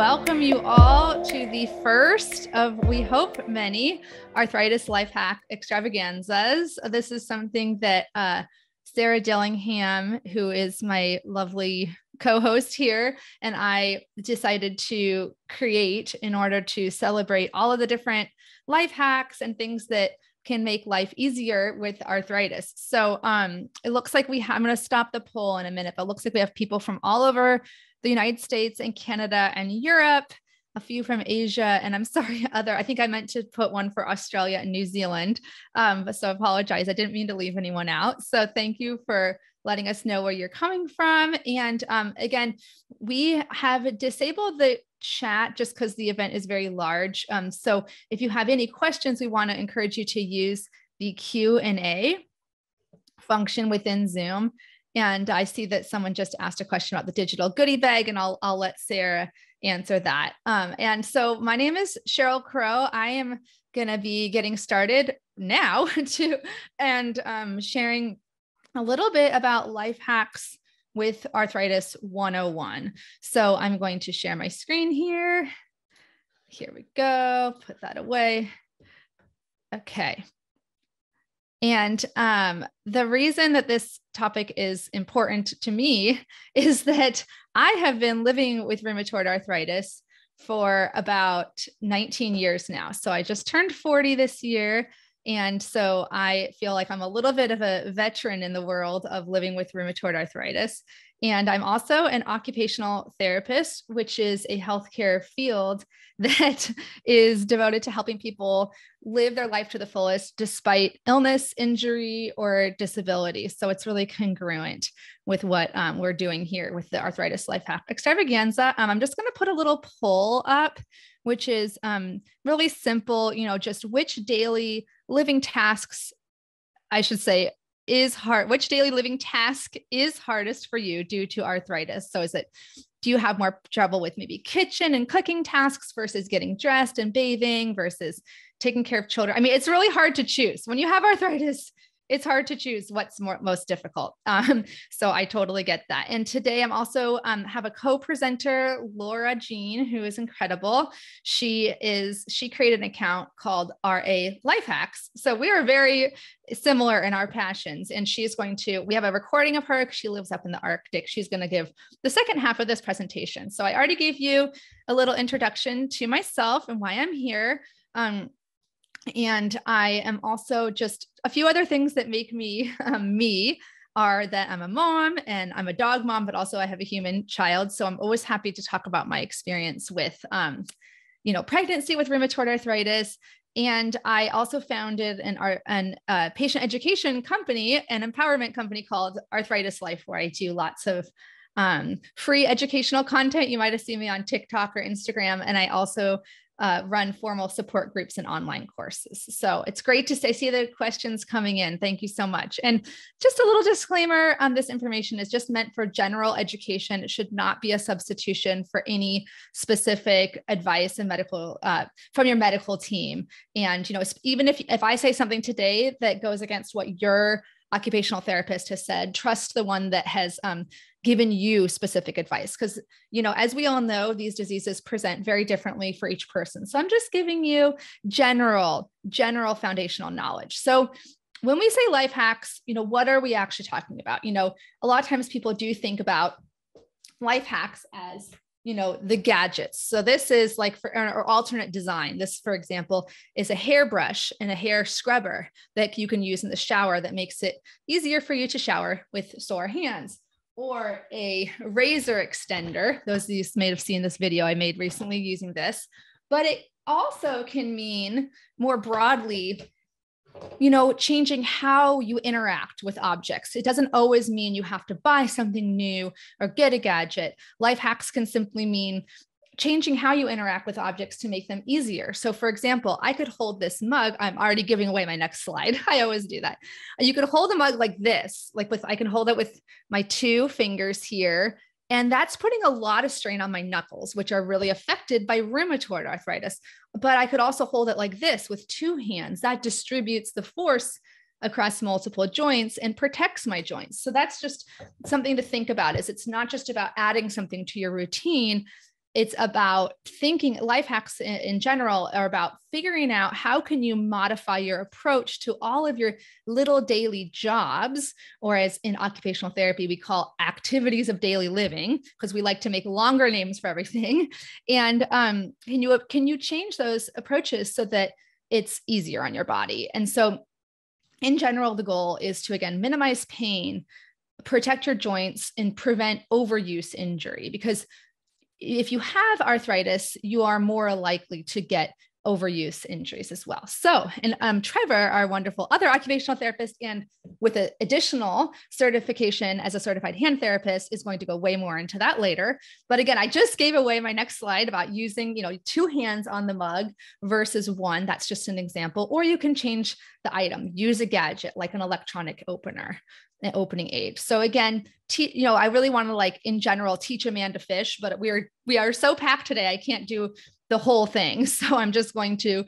welcome you all to the first of, we hope, many Arthritis Life Hack Extravaganzas. This is something that Sarah Dillingham, who is my lovely co-host here, and I decided to create in order to celebrate all of the different life hacks and things that can make life easier with arthritis. So it looks like I'm going to stop the poll in a minute, but it looks like we have people from all over the United States and Canada and Europe, a few from Asia, and I'm sorry, I think I meant to put one for Australia and New Zealand. So I apologize. I didn't mean to leave anyone out. So thank you for letting us know where you're coming from. And again, we have disabled the chat just because the event is very large. So if you have any questions, we want to encourage you to use the Q&A function within Zoom. And I see that someone just asked a question about the digital goodie bag, and I'll let Sarah answer that. And so my name is Cheryl Crow. I am going to be getting started now and sharing a little bit about life hacks with Arthritis 101. So I'm going to share my screen here. Here we go. Put that away. Okay. And the reason that this topic is important to me is that I have been living with rheumatoid arthritis for about 19 years now. So I just turned 40 this year. And so I feel like I'm a little bit of a veteran in the world of living with rheumatoid arthritis. And I'm also an occupational therapist, which is a healthcare field that is devoted to helping people live their life to the fullest despite illness, injury, or disability. So it's really congruent with what we're doing here with the Arthritis Life Hack Extravaganza. I'm just going to put a little poll up, which is really simple, just which daily living tasks, I should say, which daily living task is hardest for you due to arthritis? So do you have more trouble with maybe kitchen and cooking tasks versus getting dressed and bathing versus taking care of children? I mean, it's really hard to choose. When you have arthritis, it's hard to choose what's most difficult. So I totally get that. And today I'm also have a co-presenter, Laura Jean, who is incredible. She created an account called RA Life Hacks. So we are very similar in our passions. And we have a recording of her because she lives up in the Arctic. She's going to give the second half of this presentation. So I already gave you a little introduction to myself and why I'm here. And I am also just a few other things that make me me are that I'm a mom and I'm a dog mom, but also I have a human child. So I'm always happy to talk about my experience with, pregnancy with rheumatoid arthritis. And I also founded an patient education company, an empowerment company called Arthritis Life, where I do lots of free educational content. You might have seen me on TikTok or Instagram. And I also run formal support groups and online courses. So it's great to see the questions coming in. Thank you so much. And just a little disclaimer on this information is just meant for general education. It should not be a substitution for any specific advice and medical from your medical team. And, even if I say something today that goes against what your occupational therapist has said, trust the one that has given you specific advice. Because, as we all know, these diseases present very differently for each person. So I'm just giving you general foundational knowledge. So when we say life hacks, what are we actually talking about? A lot of times people do think about life hacks as the gadgets. So this is like or alternate design. This, for example, is a hairbrush and a hair scrubber that you can use in the shower that makes it easier for you to shower with sore hands, or a razor extender. Those of you may have seen this video I made recently using this, but it also can mean more broadly, changing how you interact with objects. It doesn't always mean you have to buy something new or get a gadget. Life hacks can simply mean changing how you interact with objects to make them easier. So for example, I could hold this mug. I'm already giving away my next slide. I always do that. You could hold a mug like this, I can hold it with my two fingers here. And that's putting a lot of strain on my knuckles, which are really affected by rheumatoid arthritis. But I could also hold it like this with two hands. That distributes the force across multiple joints and protects my joints. So that's just something to think about, is it's not just about adding something to your routine. it's about thinking. Life hacks in general are about figuring out how can you modify your approach to all of your little daily jobs, or as in occupational therapy, we call activities of daily living, because we like to make longer names for everything. And can you change those approaches so that it's easier on your body? And so in general, the goal is to, again, minimize pain, protect your joints, and prevent overuse injury. Because if you have arthritis, you are more likely to get overuse injuries as well. So, and Trevor, our wonderful other occupational therapist, and with an additional certification as a certified hand therapist, is going to go way more into that later. But again, I just gave away my next slide about using, 2 hands on the mug versus 1. That's just an example. Or you can change the item, use a gadget like an electronic opener, an opening aid. So again, I really want to, in general, teach a man to fish, but we are so packed today, I can't do the whole thing. So I'm just going to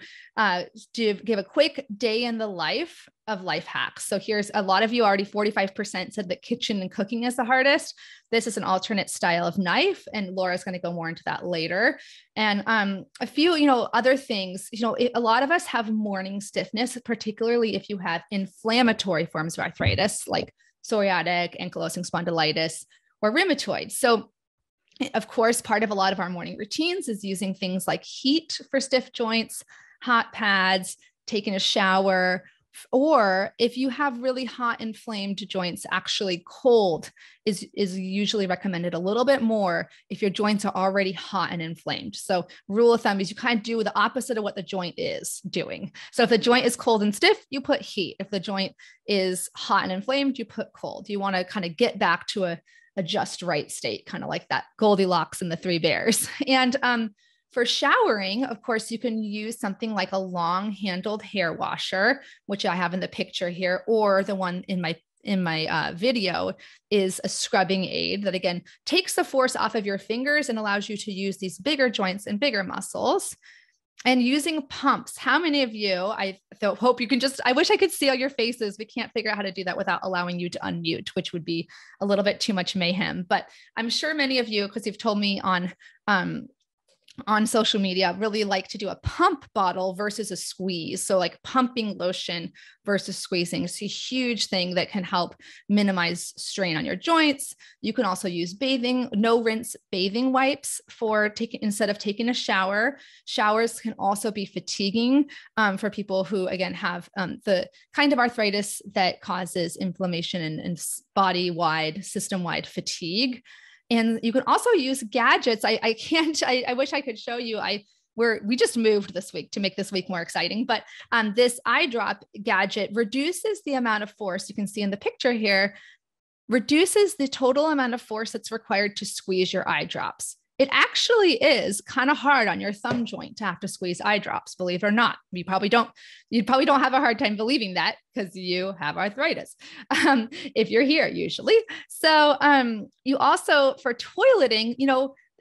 give a quick day in the life of life hacks. So here's a lot of you already, 45% said that kitchen and cooking is the hardest. This is an alternate style of knife, and Laura's going to go more into that later. And a few, other things, a lot of us have morning stiffness, particularly if you have inflammatory forms of arthritis, like psoriatic, ankylosing spondylitis, or rheumatoid. So of course, part of a lot of our morning routines is using things like heat for stiff joints, hot pads, taking a shower, or if you have really hot inflamed joints, actually cold is usually recommended a little bit more if your joints are already hot and inflamed. So rule of thumb is you kind of do the opposite of what the joint is doing. So if the joint is cold and stiff, you put heat. If the joint is hot and inflamed, you put cold. You want to kind of get back to a just right state, kind of like that Goldilocks and the 3 bears. And for showering, of course, you can use something like a long handled hair washer, which I have in the picture here, or the one in my video is a scrubbing aid that, again, takes the force off of your fingers and allows you to use these bigger joints and bigger muscles. And using pumps. How many of you, I hope you can I wish I could see all your faces. We can't figure out how to do that without allowing you to unmute, which would be a little bit too much mayhem. But I'm sure many of you, because you've told me on social media, really like to do a pump bottle versus a squeeze. So like pumping lotion versus squeezing. It's a huge thing that can help minimize strain on your joints. You can also use no rinse bathing wipes instead of taking a shower. Showers can also be fatiguing for people who, again, have the kind of arthritis that causes inflammation and body-wide, system-wide fatigue. And you can also use gadgets. I wish I could show you. We just moved this week to make this week more exciting, but this eye drop gadget reduces the amount of force you can see in the picture here, reduces the total amount of force that's required to squeeze your eye drops. It actually is kind of hard on your thumb joint to have to squeeze eye drops, believe it or not. You'd probably don't have a hard time believing that because you have arthritis if you're here usually. So you also, for toileting,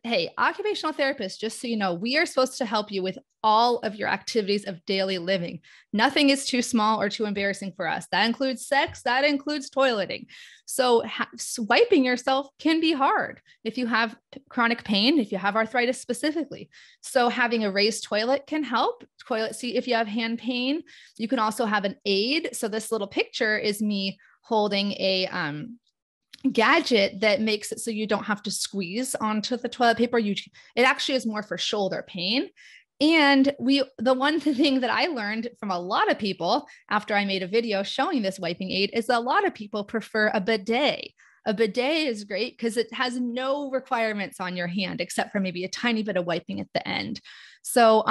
hey, occupational therapists, just so you know, we are supposed to help you with all of your activities of daily living. Nothing is too small or too embarrassing for us. That includes sex, that includes toileting. So wiping yourself can be hard if you have chronic pain, if you have arthritis specifically. So having a raised toilet can help. See, if you have hand pain, you can also have an aid. So this little picture is me holding a gadget that makes it so you don't have to squeeze onto the toilet paper. It actually is more for shoulder pain. And the one thing that I learned from a lot of people after I made a video showing this wiping aid is a lot of people prefer a bidet. A bidet is great because it has no requirements on your hand except for maybe a tiny bit of wiping at the end. So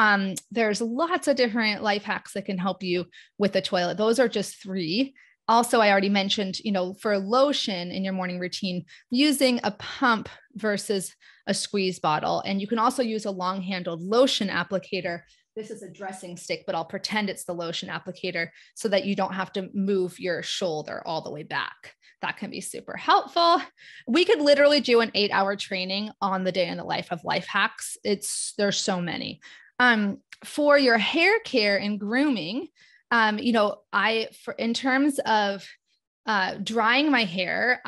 there's lots of different life hacks that can help you with the toilet. Those are just 3. Also, I already mentioned, for lotion in your morning routine, using a pump versus a squeeze bottle. And you can also use a long handled lotion applicator. This is a dressing stick, but I'll pretend it's the lotion applicator so that you don't have to move your shoulder all the way back. That can be super helpful. We could literally do an 8-hour training on the day in the life of life hacks. There's so many. For your hair care and grooming, in terms of drying my hair,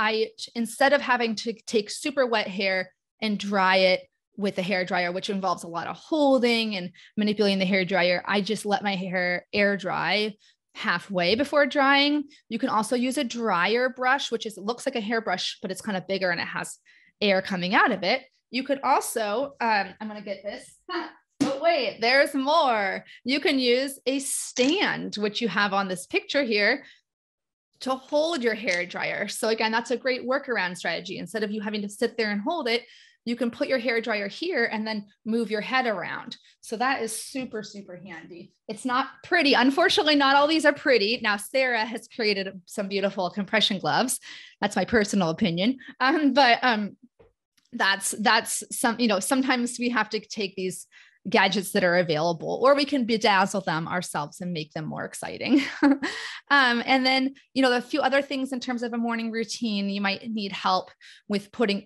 instead of having to take super wet hair and dry it with the hair dryer, which involves a lot of holding and manipulating the hair dryer, I just let my hair air dry halfway before drying. You can also use a dryer brush, which is, it looks like a hairbrush, but it's kind of bigger and it has air coming out of it. You could also, I'm going to get this. But wait, there's more. You can use a stand, which you have on this picture here, to hold your hair dryer. So again, that's a great workaround strategy. Instead of you having to sit there and hold it, you can put your hair dryer here and then move your head around. So that is super, super handy. It's not pretty. Unfortunately, not all these are pretty. Now, Sarah has created some beautiful compression gloves. That's my personal opinion. That's some, sometimes we have to take these gadgets that are available, or we can bedazzle them ourselves and make them more exciting. And then, a few other things in terms of a morning routine, you might need help with putting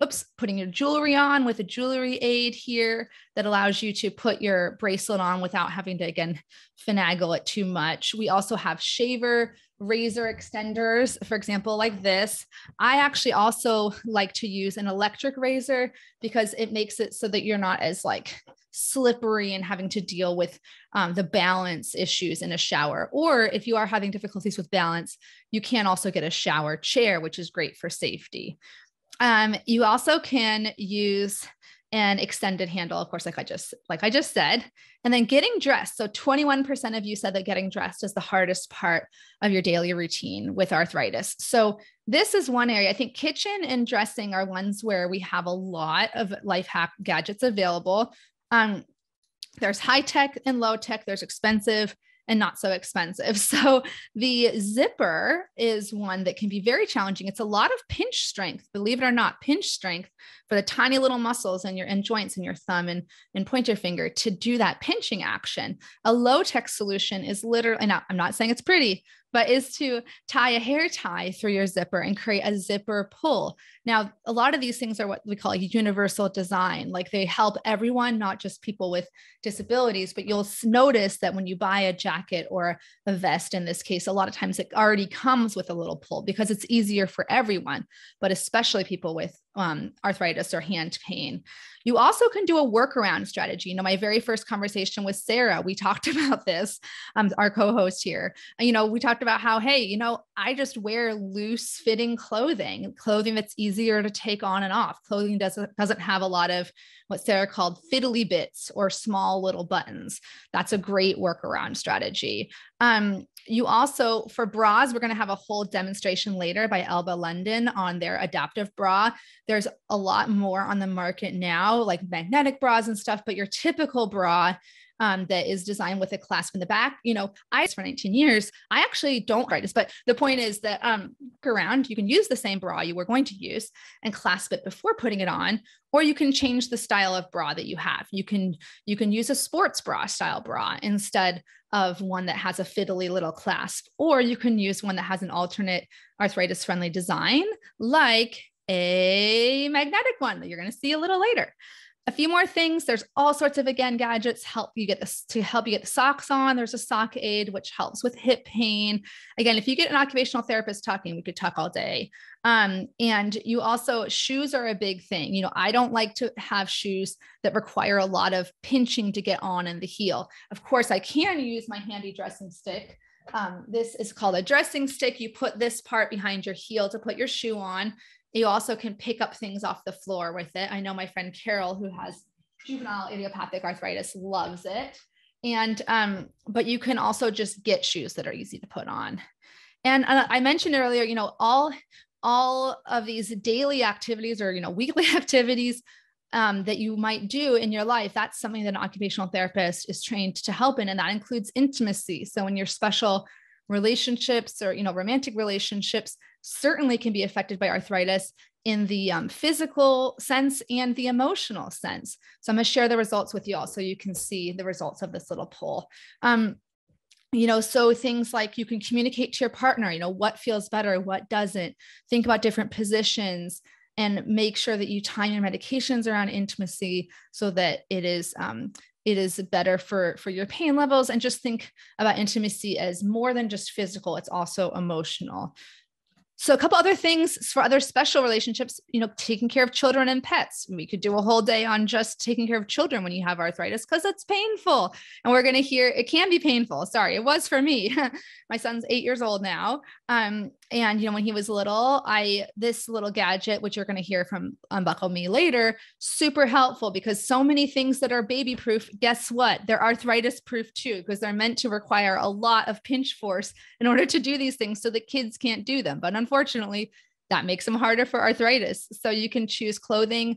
your jewelry on with a jewelry aid here that allows you to put your bracelet on without having to, again, finagle it too much. We also have shaver razor extenders, for example, like this. I actually also like to use an electric razor because it makes it so that you're not as slippery and having to deal with the balance issues in a shower. Or if you are having difficulties with balance, you can also get a shower chair, which is great for safety. You also can use an extended handle, of course, like I just said, and then getting dressed. So 21% of you said that getting dressed is the hardest part of your daily routine with arthritis. So this is one area. I think kitchen and dressing are ones where we have a lot of life hack gadgets available. There's high tech and low tech. There's expensive and not so expensive. So the zipper is one that can be very challenging. It's a lot of pinch strength, believe it or not, pinch strength for the tiny little muscles in your joints in your thumb and pointer finger to do that pinching action. A low tech solution is literally, and I'm not saying it's pretty, but is to tie a hair tie through your zipper and create a zipper pull. Now, a lot of these things are what we call a universal design. Like they help everyone, not just people with disabilities, but you'll notice that when you buy a jacket or a vest, in this case, a lot of times it already comes with a little pull because it's easier for everyone, but especially people with arthritis or hand pain. You also can do a workaround strategy. My very first conversation with Sarah, we talked about this, our co-host here. We talked about how, hey, I just wear loose fitting clothing that's easier to take on and off. Clothing doesn't have a lot of what Sarah called fiddly bits or small little buttons. That's a great workaround strategy. You also, for bras, we're going to have a whole demonstration later by Elba London on their adaptive bra. There's a lot more on the market now, like magnetic bras and stuff, but your typical bra that is designed with a clasp in the back. I for 19 years, I actually don't arthritis, but the point is that around, you can use the same bra you were going to use and clasp it before putting it on, or you can change the style of bra that you have. You can use a sports bra style bra instead of one that has a fiddly little clasp, or you can use one that has an alternate arthritis friendly design, like a magnetic one that you're going to see a little later. A few more things. There's all sorts of, again, gadgets to help you get the socks on. There's a sock aid, which helps with hip pain. Again, if you get an occupational therapist talking, we could talk all day. And you also, shoes are a big thing. I don't like to have shoes that require a lot of pinching to get on in the heel. Of course, I can use my handy dressing stick. This is called a dressing stick. You put this part behind your heel to put your shoe on. You also can pick up things off the floor with it. I know my friend Carol, who has juvenile idiopathic arthritis, loves it. And, but you can also just get shoes that are easy to put on. And I mentioned earlier, all of these daily activities or, weekly activities that you might do in your life, that's something that an occupational therapist is trained to help in. And that includes intimacy. So in your special relationships or, romantic relationships, certainly can be affected by arthritis in the physical sense and the emotional sense. So I'm going to share the results with you all so you can see the results of this little poll. So things like you can communicate to your partner, what feels better, what doesn't. Think about different positions and make sure that you time your medications around intimacy so that it is better for your pain levels. And just think about intimacy as more than just physical. It's also emotional. So a couple other things for other special relationships, taking care of children and pets. We could do a whole day on just taking care of children when you have arthritis, because it's painful. And we're going to hear, it can be painful. Sorry, it was for me. My son's 8 years old now. And when he was little, this little gadget, which you're going to hear from Unbuckle Me later, super helpful, because so many things that are baby proof, guess what? They're arthritis proof too, because they're meant to require a lot of pinch force in order to do these things so that kids can't do them. But unfortunately, that makes them harder for arthritis. So you can choose clothing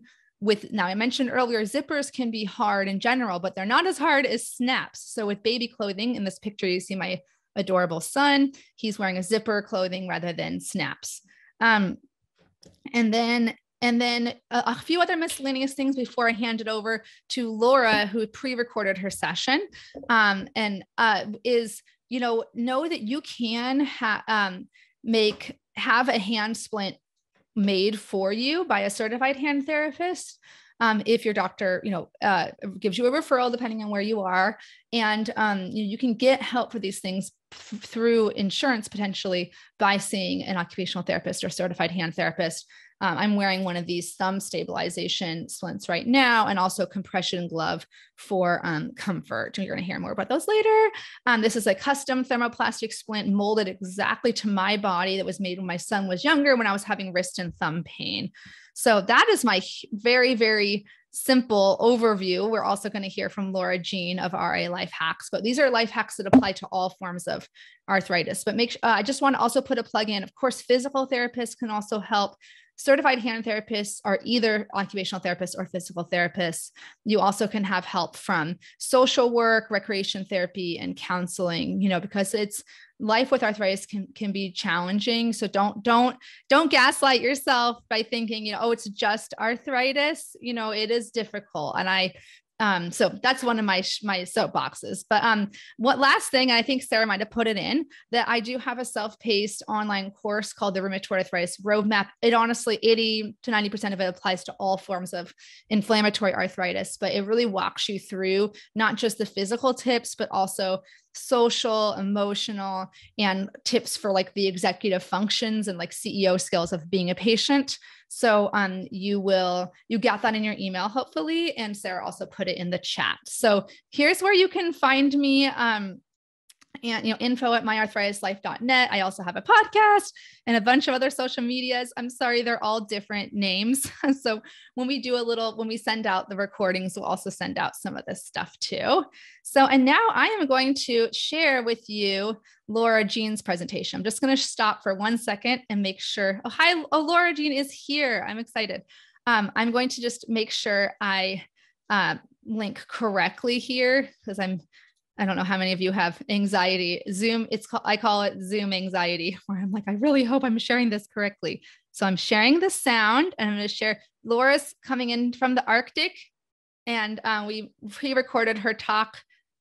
now I mentioned earlier, zippers can be hard in general, but they're not as hard as snaps. So with baby clothing, in this picture, you see my adorable son, he's wearing a zipper clothing rather than snaps. And then a few other miscellaneous things before I hand it over to Laura, who pre-recorded her session, is, know that you can have a hand splint made for you by a certified hand therapist. If your doctor, gives you a referral, depending on where you are, and you can get help for these things through insurance, potentially by seeing an occupational therapist or certified hand therapist. I'm wearing one of these thumb stabilization splints right now, and also compression glove for comfort. You're going to hear more about those later. This is a custom thermoplastic splint molded exactly to my body, that was made when my son was younger, when I was having wrist and thumb pain. So that is my very, very simple overview. We're also going to hear from Laura Jean of RA Life Hacks, but these are life hacks that apply to all forms of arthritis. But I just want to also put a plug in. Of course, physical therapists can also help. Certified hand therapists are either occupational therapists or physical therapists. You also can have help from social work, recreation therapy, and counseling, because life with arthritis can be challenging. So don't gaslight yourself by thinking, it's just arthritis. It is difficult. And so that's one of my soapboxes. But what last thing, I think Sarah might have put it in, that I do have a self-paced online course called the Rheumatoid Arthritis Roadmap. It honestly, 80 to 90% of it applies to all forms of inflammatory arthritis, but it really walks you through not just the physical tips, but also social, emotional, and tips for like the executive functions and like CEO skills of being a patient. So you got that in your email, hopefully. And Sarah also put it in the chat. So here's where you can find me. And info at myarthritislife.net. I also have a podcast and a bunch of other social medias. I'm sorry, they're all different names. So when we send out the recordings, we'll also send out some of this stuff too. So, and now I am going to share with you Laura Jean's presentation. I'm just going to stop for 1 second and make sure. Laura Jean is here. I'm excited. I'm going to just make sure I link correctly here, because I don't know how many of you have anxiety. I call it Zoom anxiety, where I'm like, I really hope I'm sharing this correctly. So I'm sharing the sound, and I'm going to share. Laura's coming in from the Arctic, and we pre-recorded her talk.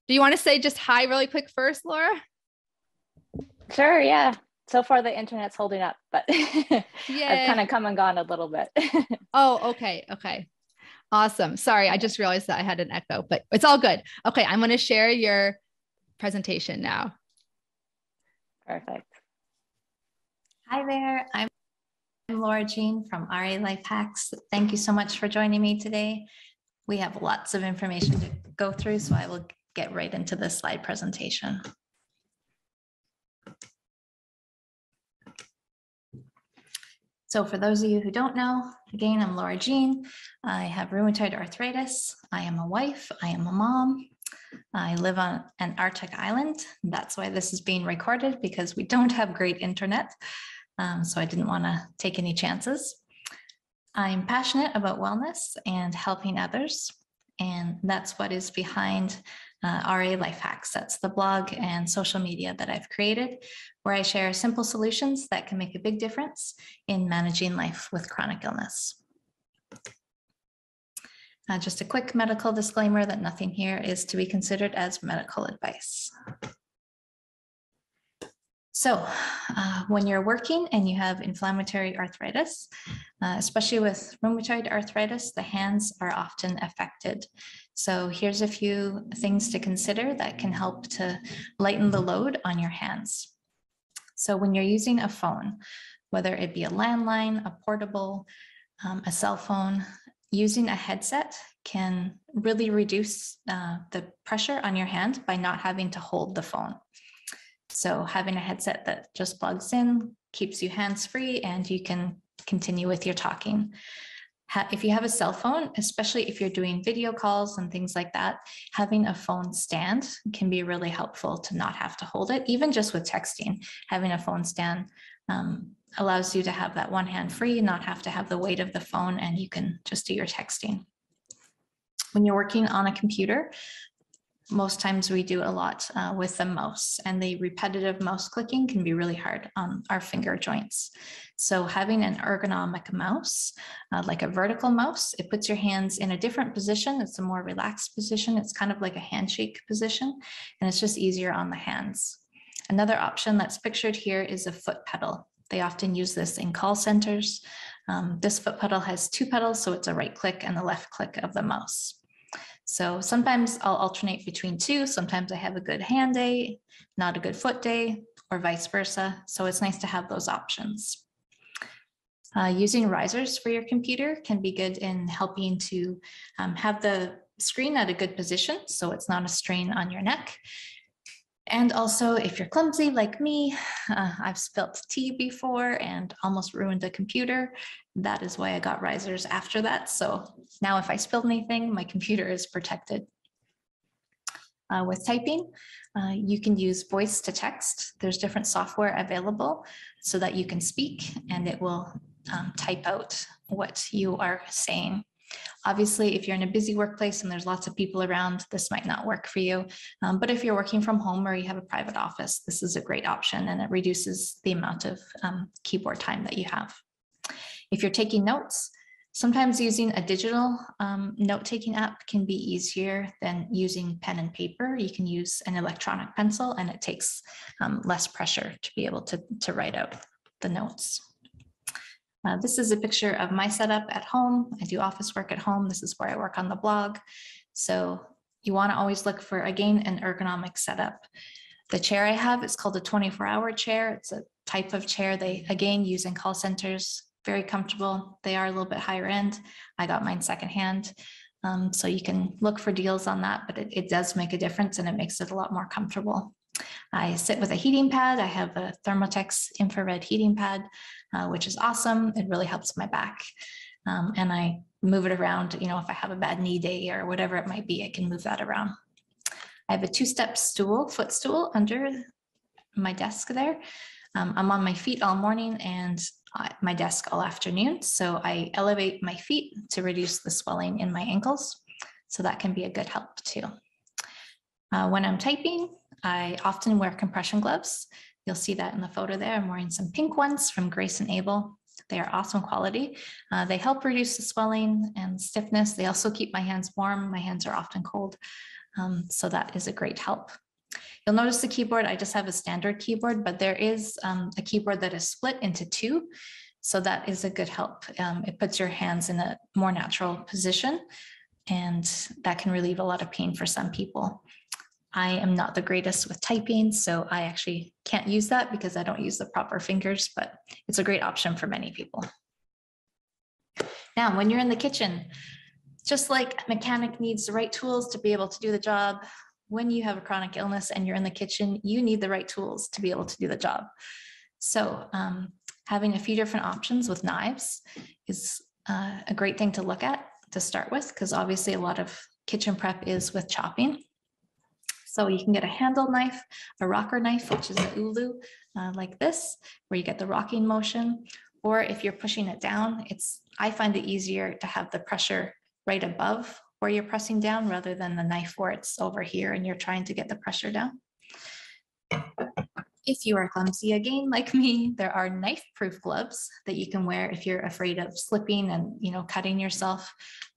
Do you want to say just hi really quick first, Laura? Sure, yeah. So far the internet's holding up, but I've kind of come and gone a little bit. Oh, okay. Awesome. Sorry, I just realized that I had an echo, but it's all good. Okay, I'm going to share your presentation now. Perfect. Hi there. I'm Laura Jean from RA Life Hacks. Thank you so much for joining me today. We have lots of information to go through, so I will get right into the slide presentation. So for those of you who don't know, again, I'm Laura Jean. I have rheumatoid arthritis. I am a wife. I am a mom. I live on an Arctic island. That's why this is being recorded, because we don't have great internet. So I didn't want to take any chances. I'm passionate about wellness and helping others. And that's what is behind RA Life Hacks. That's the blog and social media that I've created, where I share simple solutions that can make a big difference in managing life with chronic illness. Just a quick medical disclaimer that nothing here is to be considered as medical advice. So when you're working and you have inflammatory arthritis, especially with rheumatoid arthritis, the hands are often affected. So here's a few things to consider that can help to lighten the load on your hands. So when you're using a phone, whether it be a landline, a portable, a cell phone. Using a headset can really reduce the pressure on your hand by not having to hold the phone. So having a headset that just plugs in keeps you hands-free and you can continue with your talking. If you have a cell phone, especially if you're doing video calls and things like that, having a phone stand can be really helpful to not have to hold it. Even just with texting, having a phone stand allows you to have that one hand free, not have to have the weight of the phone, and you can just do your texting. When you're working on a computer, most times we do a lot with the mouse, and the repetitive mouse clicking can be really hard on our finger joints. So having an ergonomic mouse, like a vertical mouse, it puts your hands in a different position. It's a more relaxed position. It's kind of like a handshake position, and it's just easier on the hands. Another option that's pictured here is a foot pedal. They often use this in call centers. This foot pedal has 2 pedals, so it's a right click and the left click of the mouse. So sometimes I'll alternate between 2. Sometimes I have a good hand day, not a good foot day, or vice versa. So it's nice to have those options. Using risers for your computer can be good in helping to have the screen at a good position, so it's not a strain on your neck. And also, if you're clumsy like me, I've spilt tea before and almost ruined a computer. That is why I got risers after that. So now if I spill anything, my computer is protected. With typing, you can use voice to text. There's different software available so that you can speak and it will type out what you are saying. Obviously, if you're in a busy workplace and there's lots of people around, this might not work for you. But if you're working from home or you have a private office, this is a great option and it reduces the amount of keyboard time that you have. If you're taking notes, sometimes using a digital note-taking app can be easier than using pen and paper. You can use an electronic pencil and it takes less pressure to be able to write out the notes. This is a picture of my setup at home. I do office work at home. This is where I work on the blog. So you want to always look for, again, an ergonomic setup. The chair I have is called a 24-hour chair. It's a type of chair they, again, use in call centers. Very comfortable. They are a little bit higher end. I got mine secondhand. So you can look for deals on that, but it does make a difference and it makes it a lot more comfortable. I sit with a heating pad. I have a Thermotex infrared heating pad, which is awesome. It really helps my back. And I move it around, you know, if I have a bad knee day or whatever it might be, I can move that around. I have a 2-step stool, footstool under my desk there. I'm on my feet all morning and my desk all afternoon. So I elevate my feet to reduce the swelling in my ankles. So that can be a good help too. When I'm typing, I often wear compression gloves. You'll see that in the photo there. I'm wearing some pink ones from Grace and Able. They are awesome quality. They help reduce the swelling and stiffness. They also keep my hands warm. My hands are often cold. So that is a great help. You'll notice the keyboard, I just have a standard keyboard, but there is a keyboard that is split into 2. So that is a good help. It puts your hands in a more natural position and that can relieve a lot of pain for some people. I am not the greatest with typing, so I actually can't use that because I don't use the proper fingers, but it's a great option for many people. Now, when you're in the kitchen, just like a mechanic needs the right tools to be able to do the job, when you have a chronic illness and you're in the kitchen, you need the right tools to be able to do the job. So having a few different options with knives is a great thing to look at to start with, because obviously a lot of kitchen prep is with chopping. So you can get a handle knife, a rocker knife, which is a ulu like this, where you get the rocking motion. Or if you're pushing it down, I find it easier to have the pressure right above where you're pressing down rather than the knife where it's over here and you're trying to get the pressure down. If you are clumsy again, like me, there are knife-proof gloves that you can wear if you're afraid of slipping and, you know, cutting yourself.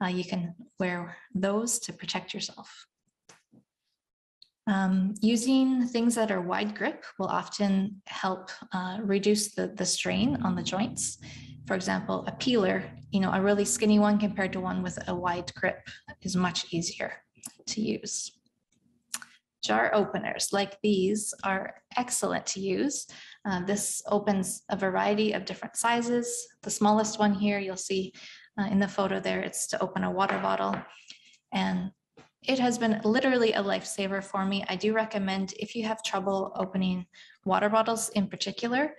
You can wear those to protect yourself. Using things that are wide grip will often help reduce the strain on the joints. For example, a peeler, you know, a really skinny one compared to one with a wide grip is much easier to use. Jar openers like these are excellent to use. This opens a variety of different sizes. The smallest one here, you'll see in the photo there, it's to open a water bottle. And it has been literally a lifesaver for me. I do recommend, if you have trouble opening water bottles in particular,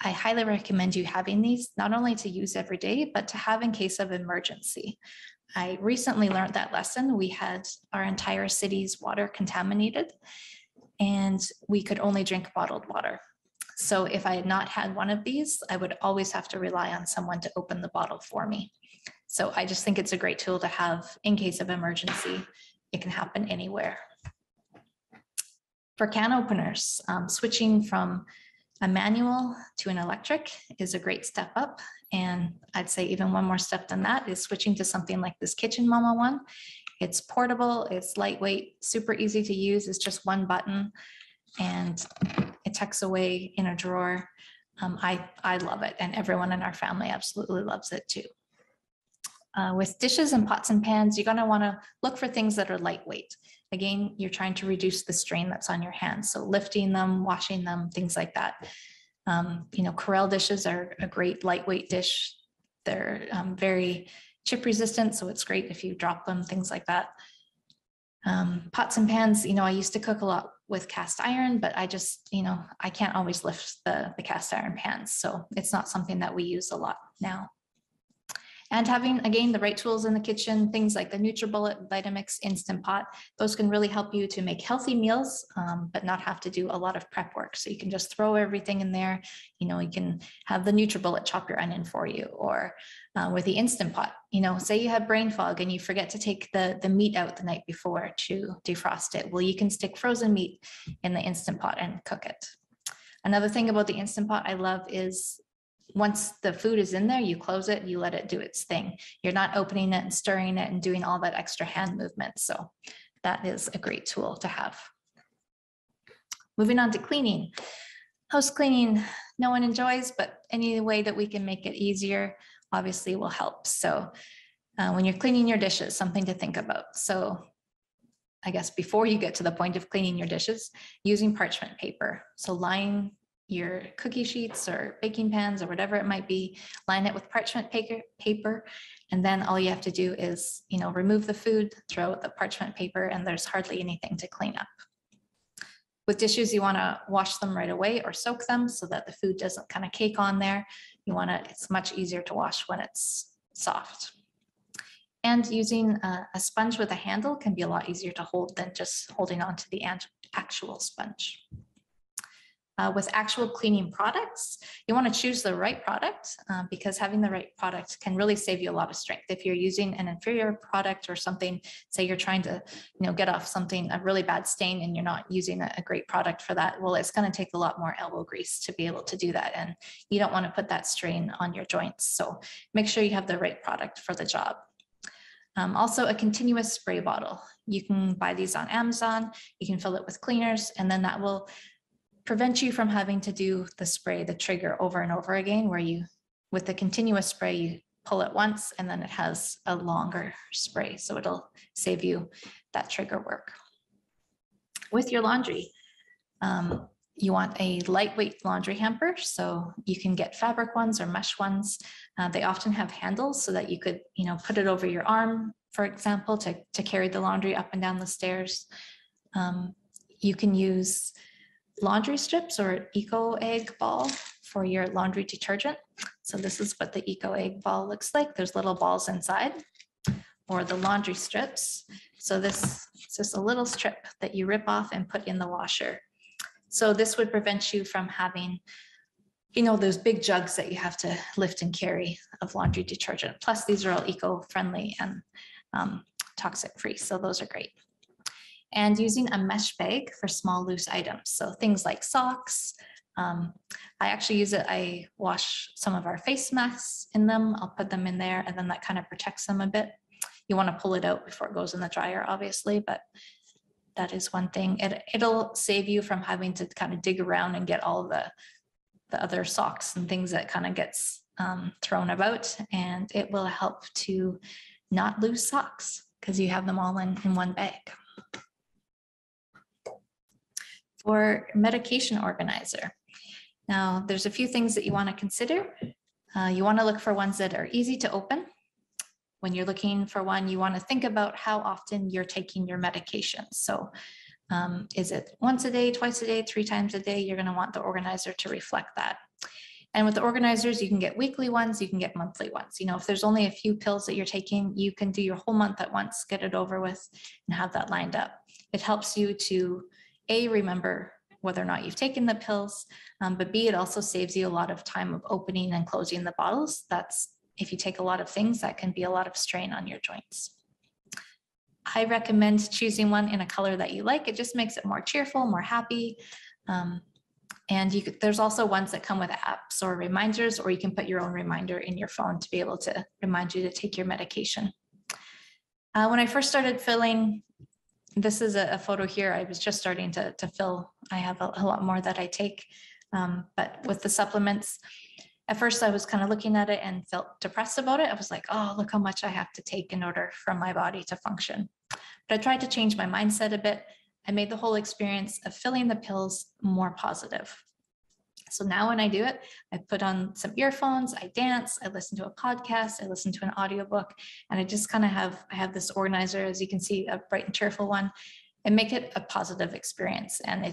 I highly recommend you having these, not only to use every day, but to have in case of emergency. I recently learned that lesson. We had our entire city's water contaminated, and we could only drink bottled water. So if I had not had one of these, I would always have to rely on someone to open the bottle for me. So I just think it's a great tool to have in case of emergency. It can happen anywhere. For can openers, switching from a manual to an electric is a great step up. And I'd say even one more step than that is switching to something like this Kitchen Mama one. It's portable, it's lightweight, super easy to use. It's just one button and it tucks away in a drawer. I love it, and everyone in our family absolutely loves it too. With dishes and pots and pans, you're going to want to look for things that are lightweight. Again, you're trying to reduce the strain that's on your hands. So lifting them, washing them, things like that. Corelle dishes are a great lightweight dish. They're very chip resistant, so it's great if you drop them, things like that. Pots and pans, I used to cook a lot with cast iron, but I just, I can't always lift the cast iron pans. So it's not something that we use a lot now. And having, again, the right tools in the kitchen, things like the NutriBullet, Vitamix, Instant Pot, those can really help you to make healthy meals, but not have to do a lot of prep work. So you can just throw everything in there. You can have the NutriBullet chop your onion for you, or with the Instant Pot, say you have brain fog and you forget to take the meat out the night before to defrost it. Well, you can stick frozen meat in the Instant Pot and cook it. Another thing about the Instant Pot I love is once the food is in there, you close it, you let it do its thing. You're not opening it and stirring it and doing all that extra hand movement. So that is a great tool to have. Moving on to cleaning. House cleaning, no one enjoys, but any way that we can make it easier, obviously will help. So when you're cleaning your dishes, something to think about. So I guess before you get to the point of cleaning your dishes, using parchment paper. So line your cookie sheets or baking pans or whatever it might be, line it with parchment paper, and then all you have to do is, remove the food, throw out the parchment paper, and there's hardly anything to clean up. With dishes, you want to wash them right away or soak them so that the food doesn't kind of cake on there. It's much easier to wash when it's soft. And using a sponge with a handle can be a lot easier to hold than just holding onto the actual sponge. With actual cleaning products, you want to choose the right product because having the right product can really save you a lot of strength. If you're using an inferior product or something, say you're trying to get off a really bad stain, and you're not using a great product for that, well, it's going to take a lot more elbow grease to be able to do that, and you don't want to put that strain on your joints. So make sure you have the right product for the job. Also, a continuous spray bottle. You can buy these on Amazon. You can fill it with cleaners, and then that will prevent you from having to do the trigger over and over again, where with the continuous spray, you pull it once and then it has a longer spray. So it'll save you that trigger work. With your laundry, you want a lightweight laundry hamper. So you can get fabric ones or mesh ones. They often have handles so that you could, put it over your arm, for example, to carry the laundry up and down the stairs. You can use laundry strips or eco egg ball for your laundry detergent. So this is what the eco egg ball looks like. There's little balls inside, or the laundry strips. So this is just a little strip that you rip off and put in the washer. So this would prevent you from having, those big jugs that you have to lift and carry of laundry detergent. Plus these are all eco-friendly and toxic free. So those are great. And using a mesh bag for small loose items. So things like socks. I actually use it. I wash some of our face masks in them. I'll put them in there, and then that kind of protects them a bit. You want to pull it out before it goes in the dryer, obviously, but that is one thing. It'll save you from having to kind of dig around and get all the other socks and things that kind of gets thrown about, and it will help to not lose socks because you have them all in one bag. For medication organizer, Now, there's a few things that you want to consider. You want to look for ones that are easy to open. When you're looking for one, you want to think about how often you're taking your medications. So is it once a day, twice a day, 3 times a day? You're going to want the organizer to reflect that. And with the organizers, you can get weekly ones, you can get monthly ones. You know, if there's only a few pills that you're taking, you can do your whole month at once, get it over with, and have that lined up. It helps you to, A, remember whether or not you've taken the pills, but B, it also saves you a lot of time of opening and closing the bottles. That's, if you take a lot of things, that can be a lot of strain on your joints. I recommend choosing one in a color that you like. It just makes it more cheerful, more happy. And there's also ones that come with apps or reminders, or you can put your own reminder in your phone to be able to remind you to take your medication. When I first started filling, this is a photo here. I was just starting to fill. I have a lot more that I take, but with the supplements, at first I was kind of looking at it and felt depressed about it. I was like, oh, look how much I have to take in order for my body to function. But I tried to change my mindset a bit. I made the whole experience of filling the pills more positive. So now when I do it, I put on some earphones, I dance, I listen to a podcast, I listen to an audiobook, and I just kind of I have this organizer, as you can see, a bright and cheerful one, and make it a positive experience. And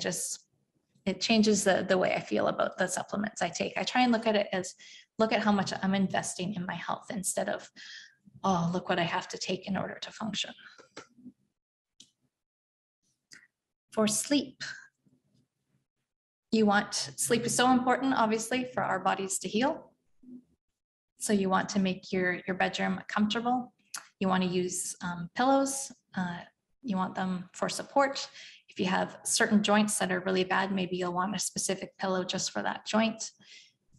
it changes the way I feel about the supplements I take. I try and look at it as, look at how much I'm investing in my health instead of, oh, look what I have to take in order to function. For sleep, sleep is so important, obviously, for our bodies to heal. So you want to make your bedroom comfortable. You want to use pillows. You want them for support. If you have certain joints that are really bad, maybe you'll want a specific pillow just for that joint.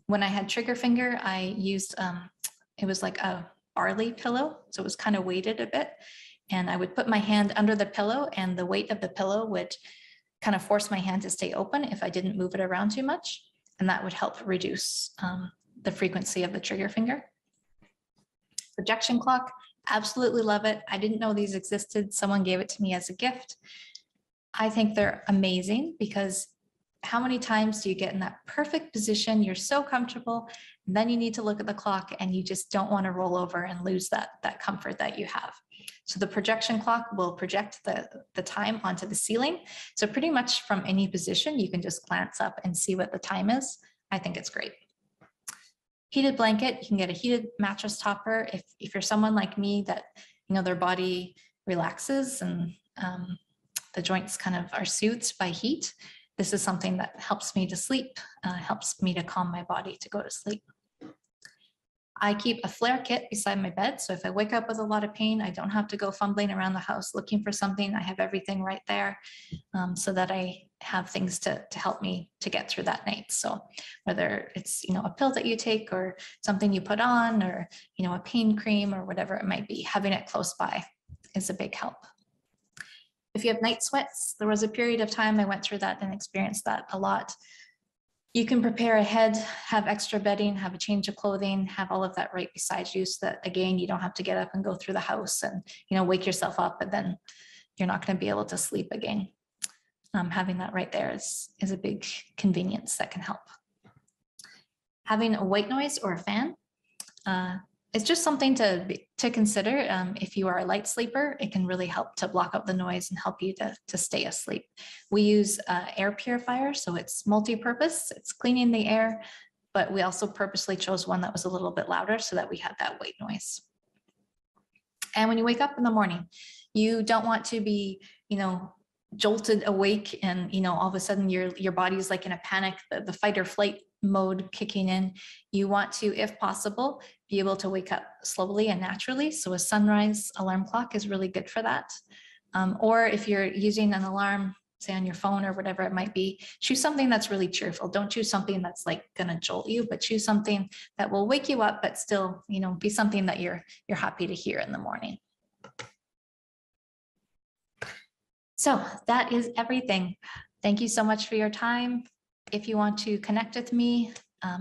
When I had trigger finger, I used, it was like a barley pillow. So it was kind of weighted a bit. And I would put my hand under the pillow, and the weight of the pillow would kind of force my hand to stay open if I didn't move it around too much. And that would help reduce the frequency of the trigger finger. Projection clock, absolutely love it. I didn't know these existed. Someone gave it to me as a gift. I think they're amazing because how many times do you get in that perfect position? You're so comfortable, and then you need to look at the clock and you just don't want to roll over and lose that comfort that you have. So the projection clock will project the time onto the ceiling. So pretty much from any position, you can just glance up and see what the time is. I think it's great. Heated blanket, you can get a heated mattress topper. If you're someone like me that, you know, their body relaxes and the joints kind of are soothed by heat, this is something that helps me to sleep, helps me to calm my body to go to sleep. I keep a flare kit beside my bed. So if I wake up with a lot of pain, I don't have to go fumbling around the house looking for something. I have everything right there so that I have things to help me to get through that night. So whether it's, you know, a pill that you take or something you put on, or, you know, a pain cream or whatever it might be, having it close by is a big help. If you have night sweats, there was a period of time I went through that and experienced that a lot. You can prepare ahead, have extra bedding, have a change of clothing, have all of that right beside you so that, again, you don't have to get up and go through the house and, you know, wake yourself up, and then you're not going to be able to sleep again. Having that right there is a big convenience that can help. Having a white noise or a fan, it's just something to consider. If you are a light sleeper, it can really help to block out the noise and help you to stay asleep. We use air purifier, so it's multi-purpose. It's cleaning the air, but we also purposely chose one that was a little bit louder so that we had that white noise. And when you wake up in the morning, you don't want to be, you know, jolted awake and, you know, all of a sudden your body's like in a panic, the fight or flight mode kicking in. You want to, if possible, be able to wake up slowly and naturally. So a sunrise alarm clock is really good for that. Or if you're using an alarm, say on your phone or whatever it might be, choose something that's really cheerful. Don't choose something that's like gonna jolt you, but choose something that will wake you up, but still, you know, be something that you're happy to hear in the morning. So that is everything. Thank you so much for your time. If you want to connect with me,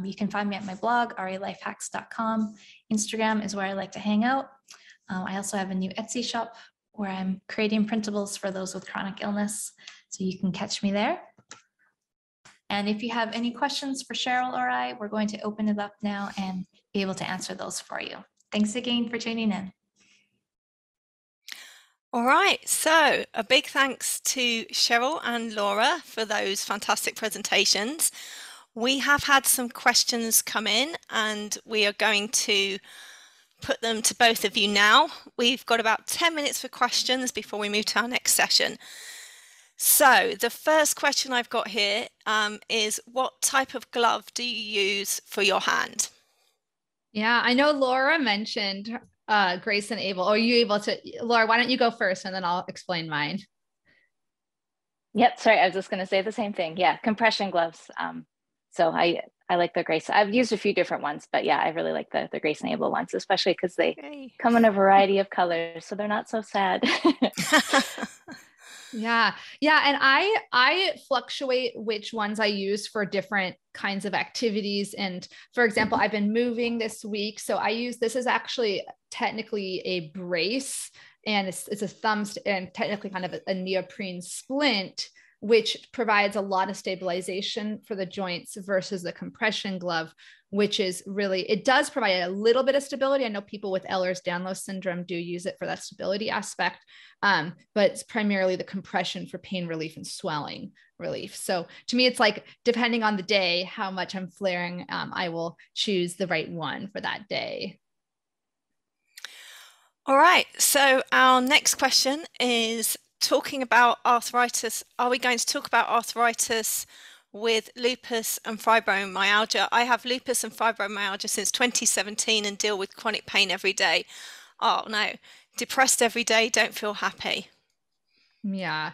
you can find me at my blog, ralifehacks.com. Instagram is where I like to hang out. I also have a new Etsy shop where I'm creating printables for those with chronic illness. So you can catch me there. And if you have any questions for Cheryl or I, we're going to open it up now and be able to answer those for you. Thanks again for tuning in. All right, so a big thanks to Cheryl and Laura for those fantastic presentations. We have had some questions come in and we are going to put them to both of you now. We've got about 10 minutes for questions before we move to our next session. So the first question I've got here is, what type of glove do you use for your hand? Yeah, I know Laura mentioned Grace and Able. Are you able to, Laura, why don't you go first and then I'll explain mine. Yep, sorry, I was just going to say the same thing. Yeah, compression gloves. So I like the Grace. I've used a few different ones, but yeah, I really like the Grace and Able ones, especially because they come in a variety of colors, so they're not so sad. Yeah. And I fluctuate which ones I use for different kinds of activities. And for example, I've been moving this week. So this is actually technically a brace, and it's a thumb and technically kind of a neoprene splint, which provides a lot of stabilization for the joints versus the compression glove, which is really, it does provide a little bit of stability. I know people with Ehlers-Danlos syndrome do use it for that stability aspect, but it's primarily the compression for pain relief and swelling relief. So to me, it's like, depending on the day, how much I'm flaring, I will choose the right one for that day. All right, so our next question is talking about arthritis. Are we going to talk about arthritis with lupus and fibromyalgia? I have lupus and fibromyalgia since 2017 and deal with chronic pain every day. Oh no, depressed every day, don't feel happy. Yeah.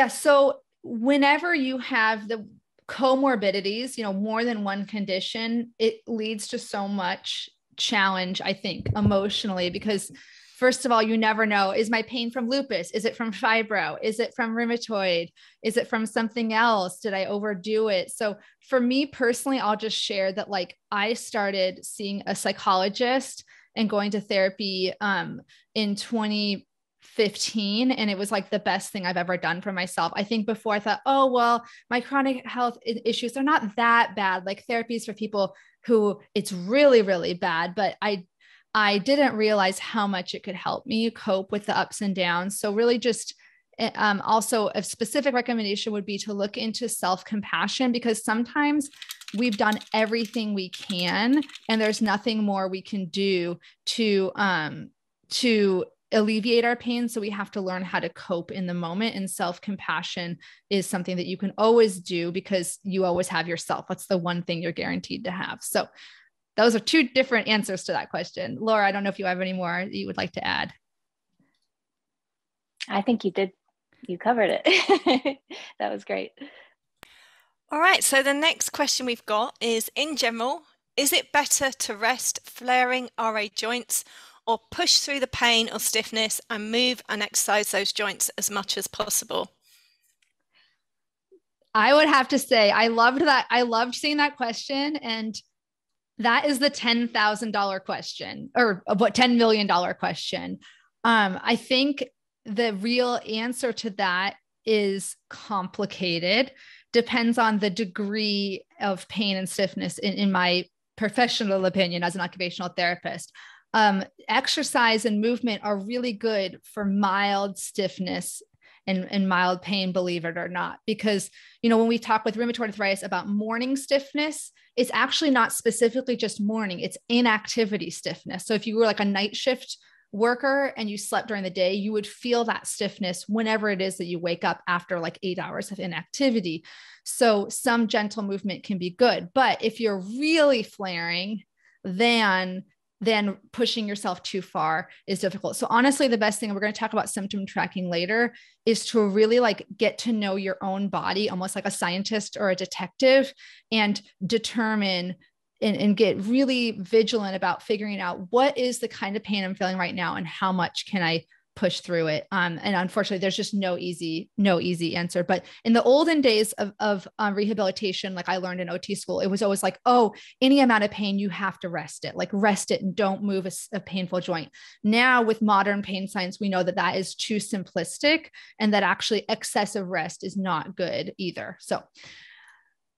So whenever you have the comorbidities, more than one condition, it leads to so much challenge, I think, emotionally, because first of all, you never know, is my pain from lupus? Is it from fibro? Is it from rheumatoid? Is it from something else? Did I overdo it? So for me personally, I'll just share that I started seeing a psychologist and going to therapy in 2015. And it was the best thing I've ever done for myself. I think before I thought, oh, well, my chronic health issues, they're not that bad. Therapy is for people who it's really, really bad. But I didn't realize how much it could help me cope with the ups and downs. So really just also a specific recommendation would be to look into self-compassion, because sometimes we've done everything we can and there's nothing more we can do to alleviate our pain. So we have to learn how to cope in the moment. And self-compassion is something that you can always do because you always have yourself. That's the one thing you're guaranteed to have. So those are two different answers to that question. Laura, I don't know if you have any more you would like to add. I think you did. You covered it. That was great. All right. So the next question we've got is, in general, is it better to rest flaring RA joints or push through the pain or stiffness and move and exercise those joints as much as possible? I would have to say, I loved that. I loved seeing that question. And that is the $10,000 question, or what, $10 million question. I think the real answer to that is complicated. Depends on the degree of pain and stiffness in my professional opinion as an occupational therapist. Exercise and movement are really good for mild stiffness and mild pain, believe it or not, because, when we talk with rheumatoid arthritis about morning stiffness, it's actually not specifically just morning, it's inactivity stiffness. So if you were a night shift worker and you slept during the day, you would feel that stiffness whenever it is that you wake up after 8 hours of inactivity. So some gentle movement can be good, but if you're really flaring, then pushing yourself too far is difficult. So honestly, the best thing, and we're going to talk about symptom tracking later, is to really get to know your own body, almost like a scientist or a detective, and determine and get really vigilant about figuring out what is the kind of pain I'm feeling right now and how much can I push through it. And unfortunately, there's just no easy answer. But in the olden days of rehabilitation, like I learned in OT school, it was always like, oh, any amount of pain, you have to rest it and don't move a painful joint. Now with modern pain science, we know that that is too simplistic and that actually excessive rest is not good either. So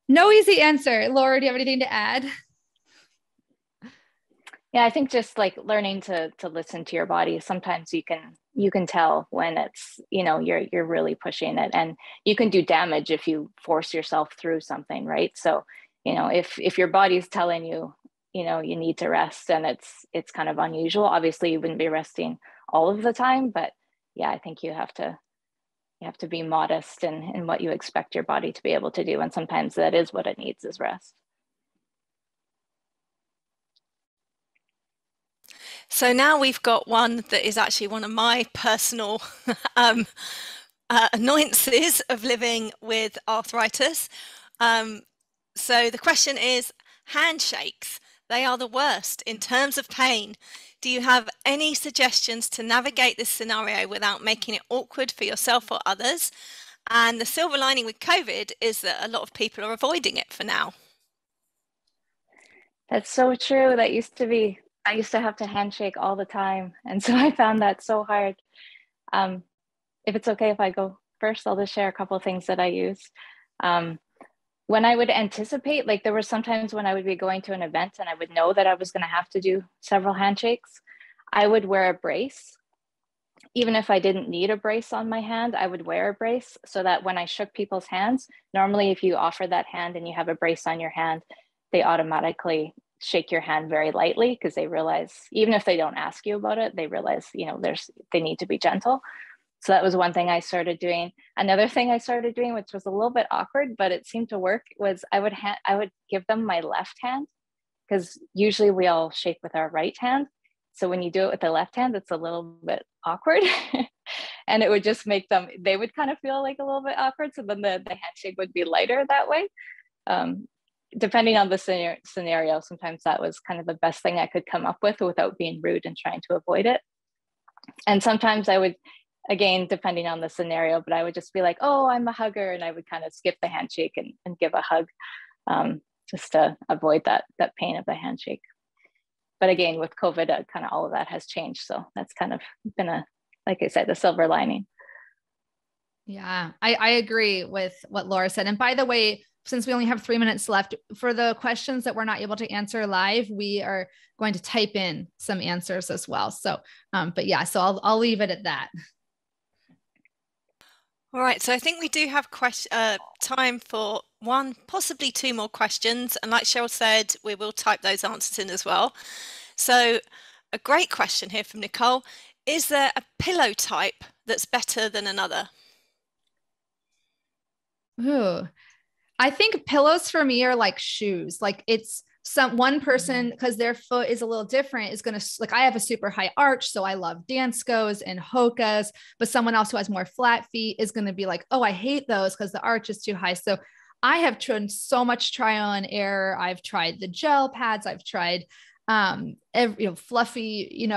no easy answer. Laura, do you have anything to add? Yeah, I think just like learning to listen to your body. Sometimes you can tell when it's, you're really pushing it, and you can do damage if you force yourself through something, right? So, if your body's telling you, you need to rest, and it's kind of unusual. Obviously, you wouldn't be resting all of the time, but yeah, I think you have to be modest in what you expect your body to be able to do, and sometimes that is what it needs, is rest. So now we've got one that is actually one of my personal annoyances of living with arthritis. So the question is, handshakes, they are the worst in terms of pain. Do you have any suggestions to navigate this scenario without making it awkward for yourself or others? And the silver lining with COVID is that a lot of people are avoiding it for now. That's so true. I used to have to handshake all the time. And so I found that so hard. If it's okay if I go first, I'll just share a couple of things that I use. When I would anticipate, like there were sometimes when I would be going to an event and I would know that I was going to have to do several handshakes, I would wear a brace. Even if I didn't need a brace on my hand, I would wear a brace so that when I shook people's hands, normally if you offer that hand and you have a brace on your hand, they automatically shake your hand very lightly because they realize, even if they don't ask you about it, they realize, they need to be gentle. So that was one thing I started doing. Another thing I started doing, which was a little bit awkward, but it seemed to work, was I would give them my left hand, because usually we all shake with our right hand. So when you do it with the left hand, it's a little bit awkward. And it would just make they would kind of feel like a little bit awkward. So then the handshake would be lighter that way. Depending on the scenario, sometimes that was kind of the best thing I could come up with without being rude and trying to avoid it. And sometimes I would, again, depending on the scenario, but I would just be like, oh, I'm a hugger. And I would kind of skip the handshake and give a hug just to avoid that pain of the handshake. But again, with COVID, kind of all of that has changed. So that's kind of been like I said, the silver lining. Yeah, I agree with what Laura said. And by the way, since we only have 3 minutes left, for the questions that we're not able to answer live, we are going to type in some answers as well. So, but yeah, so I'll leave it at that. All right, so I think we do have time for one, possibly two more questions. And like Cheryl said, we will type those answers in as well. So a great question here from Nicole. Is there a pillow type that's better than another? Ooh, I think pillows for me are like shoes. Like it's one person, because their foot is a little different, is going to, like, I have a super high arch, so I love Danskos and Hokas, but someone else who has more flat feet is going to be like, oh, I hate those because the arch is too high. So I have tried so much trial and error. I've tried the gel pads. I've tried fluffy,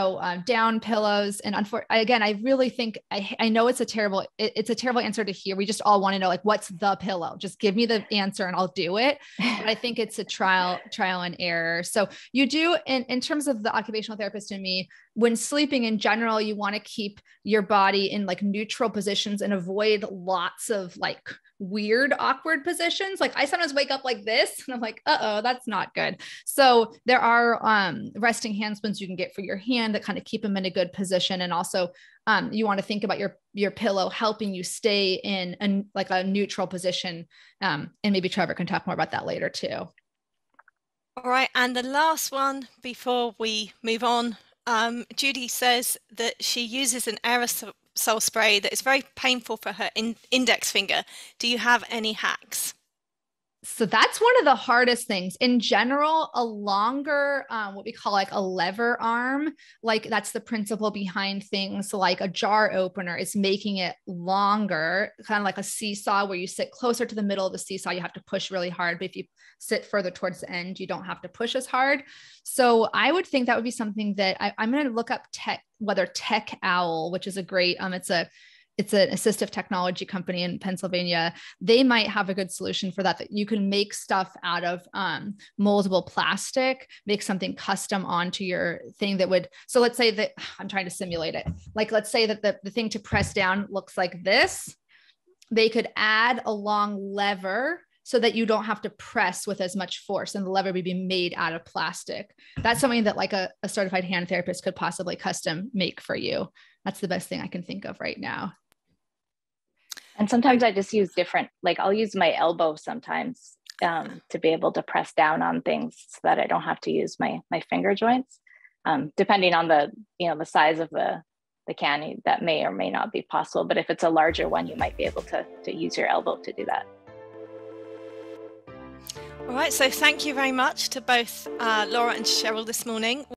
down pillows. And again, I really think, I know it's a terrible answer to hear. We just all want to know, like, what's the pillow? Just give me the answer and I'll do it. But I think it's a trial and error. So you do, in terms of the occupational therapist in me, when sleeping in general, you want to keep your body in like neutral positions and avoid lots of like weird, awkward positions. Like I sometimes wake up like this and I'm like, uh-oh, that's not good. So there are resting handsprings you can get for your hand that kind of keep them in a good position. And also you want to think about your pillow helping you stay in a neutral position. And maybe Trevor can talk more about that later too. All right. And the last one before we move on, Judy says that she uses an aerosol spray that is very painful for her index finger. Do you have any hacks? So that's one of the hardest things in general. A longer, what we call like a lever arm, like that's the principle behind things like a jar opener, is making it longer, kind of like a seesaw where you sit closer to the middle of the seesaw, you have to push really hard. But if you sit further towards the end, you don't have to push as hard. So I would think that would be something that I'm going to look up whether Tech Owl, which is a great, it's an assistive technology company in Pennsylvania. They might have a good solution for that you can make stuff out of moldable plastic, make something custom onto your thing that would, so let's say that I'm trying to simulate it. Like, let's say that the thing to press down looks like this. They could add a long lever so that you don't have to press with as much force, and the lever would be made out of plastic. That's something that like a certified hand therapist could possibly custom make for you. That's the best thing I can think of right now. And sometimes I just use different, like I'll use my elbow sometimes to be able to press down on things so that I don't have to use my finger joints. Depending on the size of the can, that may or may not be possible. But if it's a larger one, you might be able to use your elbow to do that. All right, so thank you very much to both Laura and Cheryl this morning.